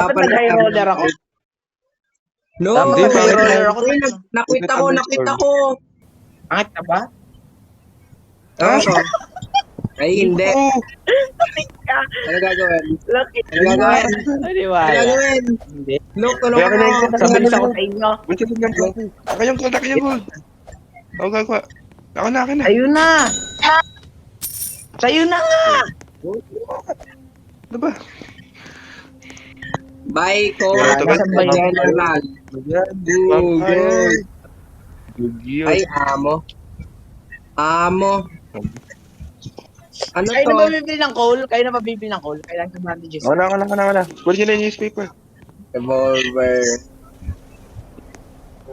Dapat nag-high roller ako. No, Dapat Hindi, nag-high bakit roller na- ako. Uy, nakwit ako. Angit ka ba? Ha? Oo. Ay, hindi. Oo. Ano gagawin? Lucky. Ano gagawin? Ano Naniwala. gagawin? Hindi. Look, tulungan Kaya ka mo. na- Sabilis ako sa inyo. Buti lang yan, gold. Ako yung gold, ako yung gold. Ako gagawa. Ako na. Ayun na. Sa'yo na nga. Ano ba? Bye, ko. Wala to, guys. General. Ooh, good. Good yun. Ay, amo. Amo. Ano Kayo to? na ba bibili ng coal? Kayo na ba bibili ng coal? Kailangan ng bandages. Ako na. Pwede nyo na yung newspaper. Revolver.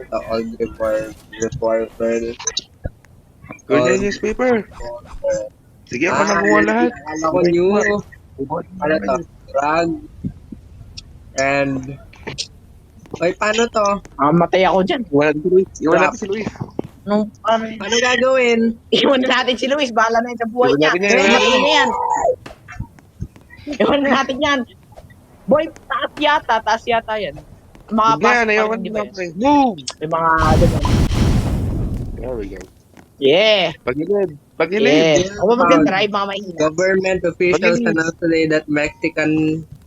The old revolver. Pwede nyo yung newspaper. Sige, ako na kumuha lahat. Akala ko new. Ano to? Drug. And... Oy, paano to? Matay ako dyan. Iwan natin si Luis. Iwan natin si Luis. Ano gagawin? Iwan na natin si Luis. Bahala na yun sa buhay niya. Iwan natin yan. Iwan na yan. Iwan na natin yan. Boy, taas yata yan. Mga Huwag na, pasok naiwan pa rin, di ba na yan? pre. Move! May mga ganun. There we go. Yeah. Pagilid. Yeah. Ako ba mag-drive mga mahina? Government officials Pag-ibig. announced today that Mexican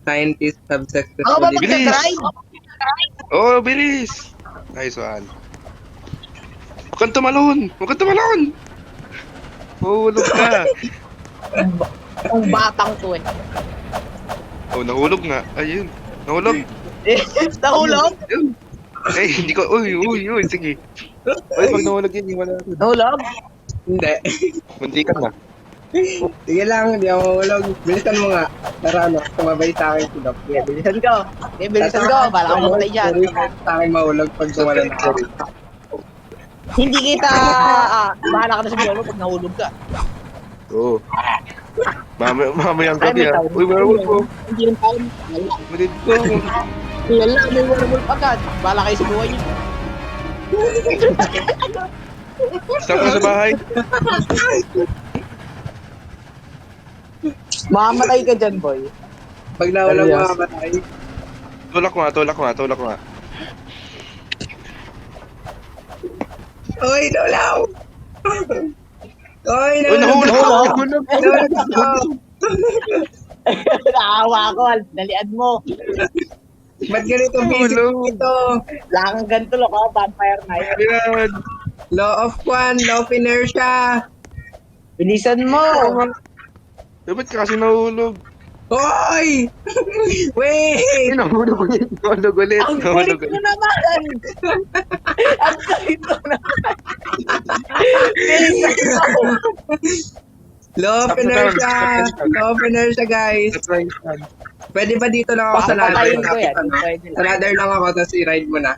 scientists have Ako ba successfully... Bilis. mag-drive? Oh, bilis! Nice one. Huwag kang tumalon! Mahulog ka! Ang batang to eh. Oh, nahulog nga. Ayun. Nahulog. Nahulog? Ayun. Eh, hindi ko... Uy, sige. Uy, pag nahulog yun, wala na. Nahulog? Hindi. Munti ka na. Sige lang, hindi ako mahulog. Bilisan mo nga. Para ano, sumabay sa akin si Doc. Yeah, bilisan ko. Okay, bilisan ko. Bala ka mamatay dyan. Sa akin mahulog pag tumalan ako. Hindi kita... bahala ka na sa buhay mo pag nahulog ka. Oo. Mamayang Ay, gabi may ah. tawag. Uy, werewolf ko. Hindi rin tayo. Marid ko. Wala, may werewolf agad. Bahala kayo sa buhay niyo. Stop ka sa bahay. Mamamatay ka dyan, boy. Pag nawalang Alias. mga matay. Tulak ko nga. Oy, nulaw! Oy, Uy, nahulog nulaw! ako. Nahulog ako! Naawa ko. Dalian mo. Ba't ganito basic Nahulog. ito? Lang ganito lang ako. Vampire Knight. Ayan. Law of inertia! Bilisan mo. Eh, ba't ka kasi nahulog? Hoy! Wait! Nahulog ulit. Ang kulit mo naman. Ang kulit mo naman. Bilisan mo. Law of inertia, guys. Pwede ba dito lang ako sa ladder? Papatayin ko yan. Ano? Pwede Sa lang. ladder lang ako, tapos i-ride mo na.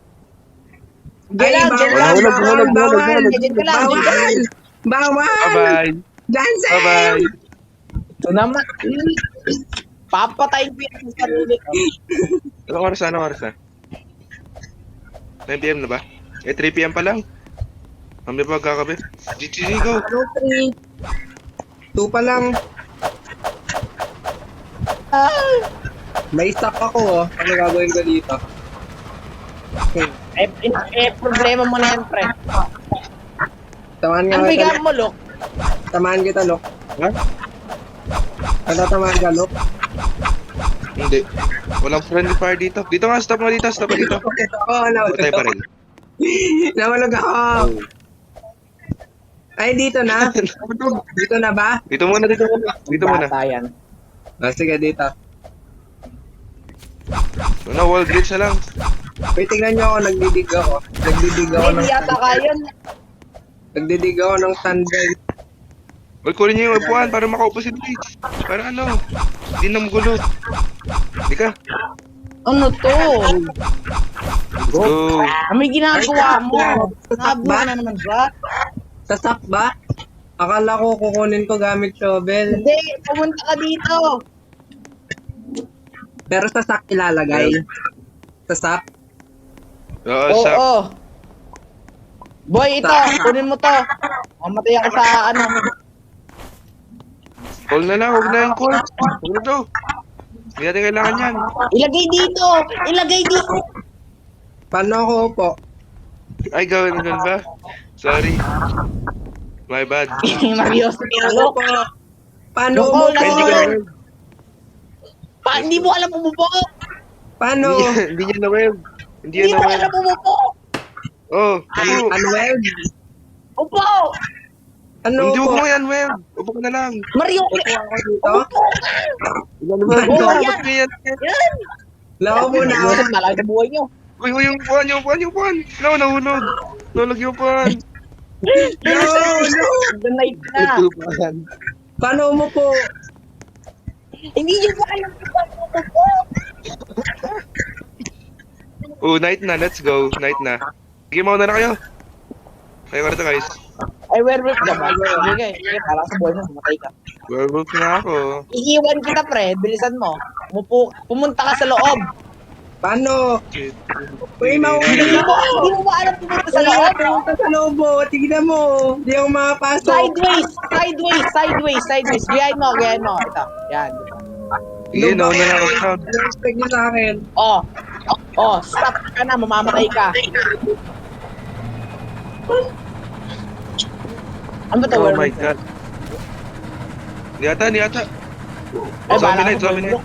Diyan lang, diyan lang. Nahulog. Bawal! Diyan ka lang, diyan ka lang. Bawal! Bye-bye. Jansen! Bye-bye. Ito naman. Papatayin ko yan sa sarili ko. Anong oras na? 9 PM na ba? 3 PM pa lang. Mamaya pa magkakape. GG, go! Ano, 3? 2 pa lang. May stock ako, oh. Ano gagawin ko dito? Problema mo na yan, pre. Tamaan nga Ano kita, bigang mo, Lok? tamaan kita, Lok. Ha? Ano tamaan ka, Lok? Hindi. Walang friendly fire dito. Dito nga, stop mo dito. Oo, nawalog Patay pa ako. rin. Nawalog ako. Ay, dito na? Dito na ba? Dito muna. Bata yan. Sige, dito. Ano, wall glitch na lang. Wait, tingnan nyo ako, nagdidig ako. Hindi yata kaya. Nagdidig ako ng sunbird. Uy, kunin niyo yung upuan para makaupo si Luis. Para ano? Hindi na magulo. Hindi ka. Ano to? Go. May ginagawa mo. Nabo Ba? na naman ba? Sasak ba? Akala ko kukunin ko gamit shovel. Hindi, pumunta ka dito. Pero sasak ilalagay. Sasak. Oo, Oo. sak. Boy, ito. Kunin mo to. Mamatay ako sa ano. Call na lang. Huwag na yung call. Huwag na to. Hindi natin kailangan yan. Ilagay dito! Ilagay dito! Paano ako po? Ay, gawin ba? Sorry. My bad. Marios, Paano po? Paano Loko, mo Ay, hindi ko po? na Hindi mo alam umupo! Paano? Hindi niya na-weld. Hindi Hindi niya mo na-weld. alam umupo! Oh, ano? Unweld? Upo! Ano Hindi po? mo yan, weld. Upo ka na lang. Marios! Upo ako dito? Ilan Oo, ba? yan. Ba't ganyan? Yan! Lako muna ako. Marios, malaki sa buhay nyo. Uy, uy, yung upuan, yung upuan, yung upuan. No, nahulog. Nahulog yung upuan. No, no. The night na. Yung upuan. Paano mo po? Hindi nyo ba alam kung paano umupo? Oh, night na. Let's go. Night na. Sige, mauna na kayo. Kayo ka rito, guys. Ay, werewolf ka ba? Sige, parang sa buhay mo, mamatay ka. Werewolf na ako. Iiwan kita, pre. Bilisan mo. Pumunta ka sa loob. Paano? Uy, Hindi mo ba alam pumunta sa loob? Pumunta sa loob mo. Tignan mo. Hindi ako makapasok. Sideways. Gayahin mo. Ito. Yan. Sige, nauna na ako. Sound. Ano expect niyo sa akin? Stop ka na. Mamamatay ka. Ano ba ito, Oh my werewolf? God. Hindi ata. Ay, Zombie bahala night, ka sa zombie buhay night. mo.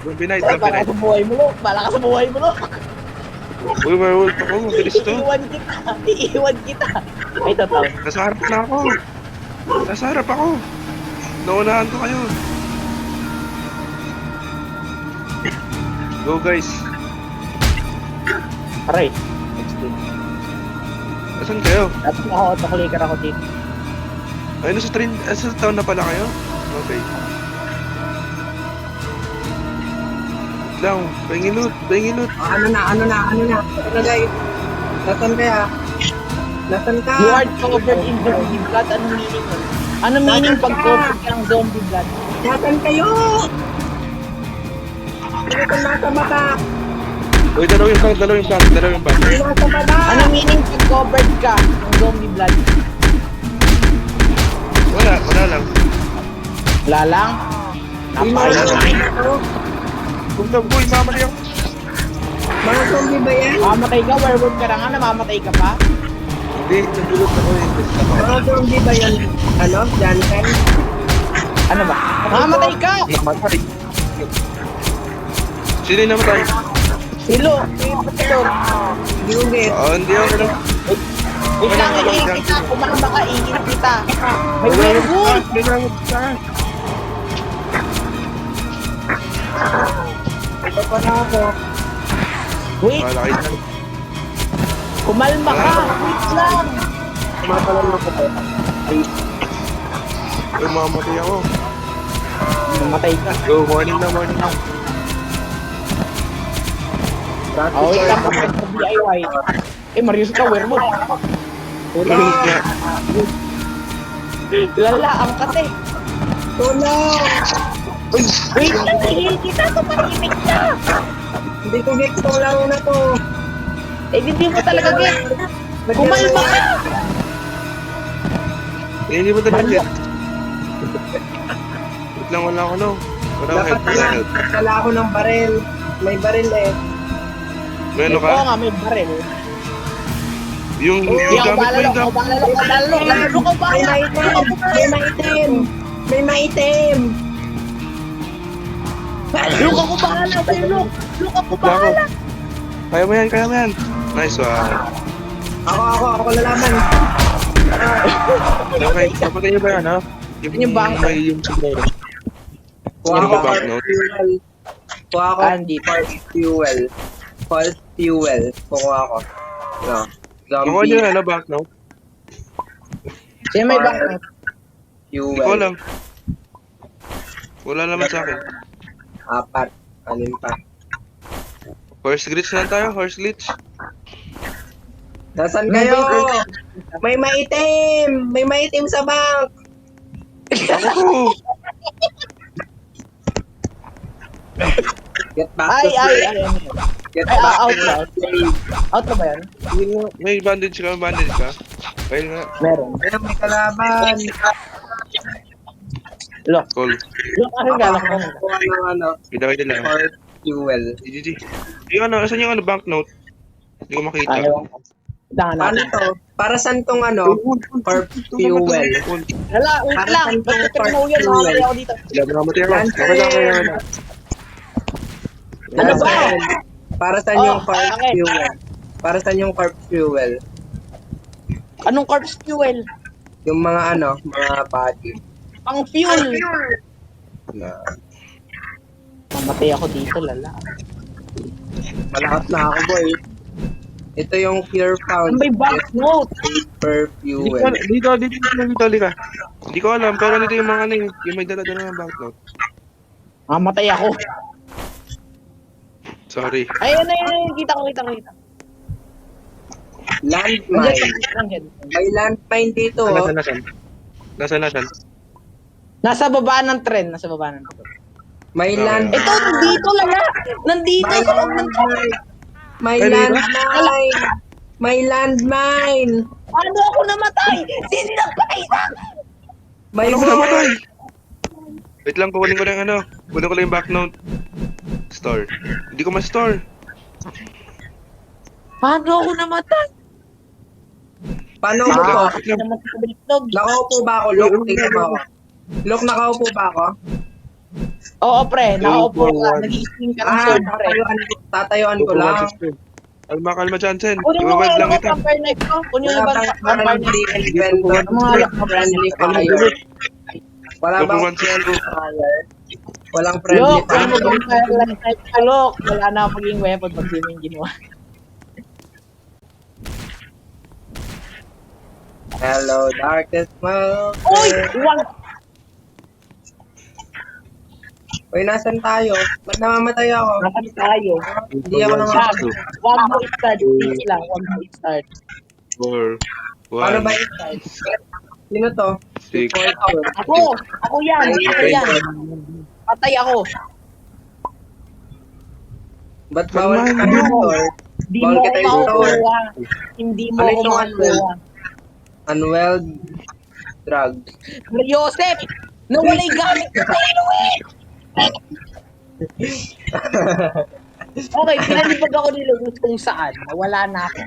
Zombie night, Ay, zombie bahala night. ka sa buhay mo, Lok. Bahala ka sa buhay mo, Lok. Uy, werewolf ako. Mabilis to. Iiwan kita. Ay, totoo. Nasa harap na ako. Nasa harap ako. Naunahan ko kayo. Go, guys. Aray. Next week. Asan kayo? Dapat naka-autoclicker ako dito. Ay, nasa town na pala kayo? Okay. Wait lang, pahingin loot. Ano na, guys? Nasaan kaya? Nasaan ka? You are covered in zombie blood. Anong meaning nun? Anong meaning pag covered ka ng zombie blood? Nasaan kayo? Ano kung nasa mata? Uy, dalawin bang. Nasa mata? Anong meaning pag covered ka ng zombie blood? Wala lang. Wala lang. Napakain. Huwag na, boy, mamali ako. Mga zombie ba yan? Mamatay ka, werewolf ka na nga, namamatay ka pa. Hindi, nandulot ako eh. Mga zombie ba yan? Ano? Jantan? Ano ba? Mamatay ka! Namatay. Sino yung namatay? Silo! Gugit. Oo, hindi ako na. Wait lang, iingit kita. Kumama ka, iingit kita. May werewolf! Ito pa na ako. Wait, Wala kayo dyan. kumalma ka. Wait lang. Matalan ako po. Uy, mamatay ako. Mamatay ka. Go, morning na. Oh, wait lang, kapag sa DIY. Marius ka, werewolf. Tulog na. Lala, ang kasi. Tulong! Wait lang, i-heal kita. Tumahimik ka. Hindi ko get itong laro na to. Hindi mo talaga get. Kumalma ka. Eh, hindi mo talaga get. Wait lang, wala ako, no. Wala Dapat akong help. Wala ako ng baril. May baril eh. May ano ka? Oo nga, may baril. Yung Hindi ako gamit mo, yung gamit. May maitim! May maitim! Luka ko bahala sa'yo, Luke. Luka ko bahala. Kaya mo yan. Nice one. Ako lalaman. Okay, kapatid niyo ba yan, ha? Yung bangko. May yung siguro. Kuha Ano ko ba banknote? fuel. Kuha ko Andito. false fuel. Kuha ko. No. Makuha niyo na, banknote? Sino may bangko? Hindi ko Fuel. alam. Wala naman sa akin. 4. Alin pa? Horse glitch na tayo, horse glitch. Nasaan kayo? May maitim! May maitim sa bank! Ako! Get back Ay, to play. Get Ay, back out to na. play. Out na ba yan? May bandage ka? Ayun nga. Meron. Ayun, may kalaban. Look. Call. Look, ano ka? Look, ano ka? Kuha ng ano, Kita lang. or fuel. GG. Yung ano, asan yung ano, banknote? Hindi ko makita. Ayaw ko. Dahan Paano natin. to? Para saan tong ano? Or fuel. Wala, wait Para lang. saan Ba't tong ka mo yan? fuel? Makamatay ako dito. Wala, mamatay ako. Yan, Okay lang, kaya ano. Ano ba? Para saan yung Oh, carb okay. fuel? Para saan yung carb fuel? Anong corpse fuel? Yung mga ano, mga body. Pang fuel. Na, Mamatay ako dito, lala. malakas na ako, boy. Ito yung pure found. Ano ba yung banknote? Paper fuel. Dito, halika. Hindi ko alam, pero dito yung mga ano yung may dala-dala ng banknote. Mamatay ako. Sorry. Ayun na yun. Kita ko. Landmine. Nandiyan. May landmine dito, oh. Nasaan? Nasa baba ng tren. May Okay. landmine. Ito, nandito, lala. Nandito May sa loob ng tren. landmine. May Ay, landmine. May landmine. Paano ako namatay? Sino nagpatay sa akin? May Ano ko wall. namatay? Wait lang, kukunin ko lang yung ano. Kunin ko lang yung banknote. Store. Hindi ko ma-store. Paano ako namatay? Paano ko to? Bakit naman sa bilog? Nakaupo ba ako, Luke? Tingnan mo ako. Luke, nakaupo ba ako? Oo, pre. Nakaupo ka. 2, 4, 1. Nag-i-sting ka ng sword, pre. Tatayuan ko lang. Kalma, Johnson. Kunin mo Iwaweld nga lang yung kita. vampire knife ko. Kunin mo Wala yung bang vampire knife. friendly vendor? Friendly fire. Wala bang friendly fire? Walang friendly Look, kunin mo fire. vampire knife ko, look. Wala na akong maging weapon pag di mo yung ginawa. Hello, darkest world. Uy! Wag! Uy, nasan tayo? Ba't namamatay ako? Nasaan tayo? Hindi ako Wag! namamatay. Wag mo i-start. Easy lang. Wag mo i-start. 4, 1. Paano ba i-start? Sino to? 6. Ako! Ako yan! Ako yan! Patay ako! Ba't bawal Kalmahan kita mo. i-store? Hindi Bawal mo ako kita i-store. makukuha. Hindi mo Ano ako itong makukuha. Unweld drugs. Joseph! Nawalay gamit ko sa Luis! Okay, pinalibag ako ni Luis kung saan. Nawala na ako.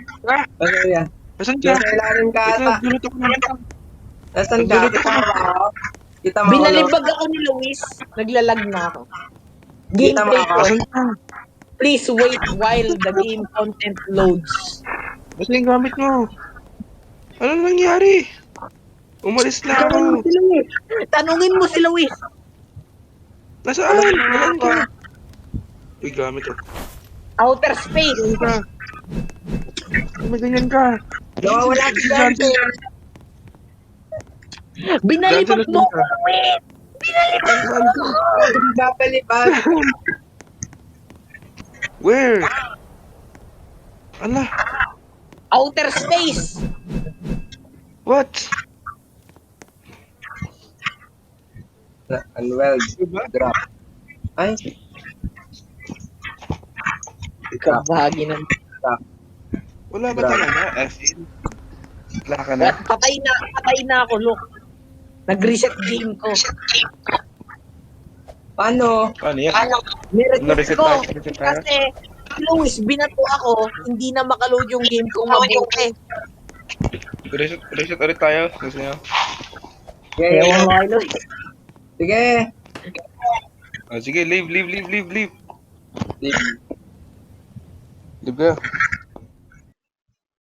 Ano yan? Asan ka? Nasa ilalim ka Wait ata. lang, dulot ako na. Nasaan ka? Kita mo ba ako? Kita mo ako. Binalibag ako ni Luis. Naglalag na ako. Kita mo Gameplay ako. ko. Asan ka? Please wait while the game content loads. Basta yung gamit mo. Ano nangyari? Umalis na ako. Si Luis. Tanungin mo si Luis. Nasaan? Nasaan ka? Uy, gamit oh. Outer space. Saan ka? May ganyan ka. Nawawala si Johnson. Binalibag Johnson, mo nasaan ako, ka? Luis. Saan ka? Babalipan. Where? Ala, Outer space. what? Unweld Diba? drop. Ay. Kabahagi ng... Wala ba Grabe. talaga? F-in. Wala ka na. Patay na ako, look. Nag-reset game ko. Paano? Ano yan? Nireset Na-reset ko. tayo, reset tayo. Kasi, Luis, binato ako, hindi na makaload yung game kong mabuti. Reset ulit tayo. Gusto nyo? Sige. Ewan mo kay Luis. Sige. Oh, sige, leave. Leave ka.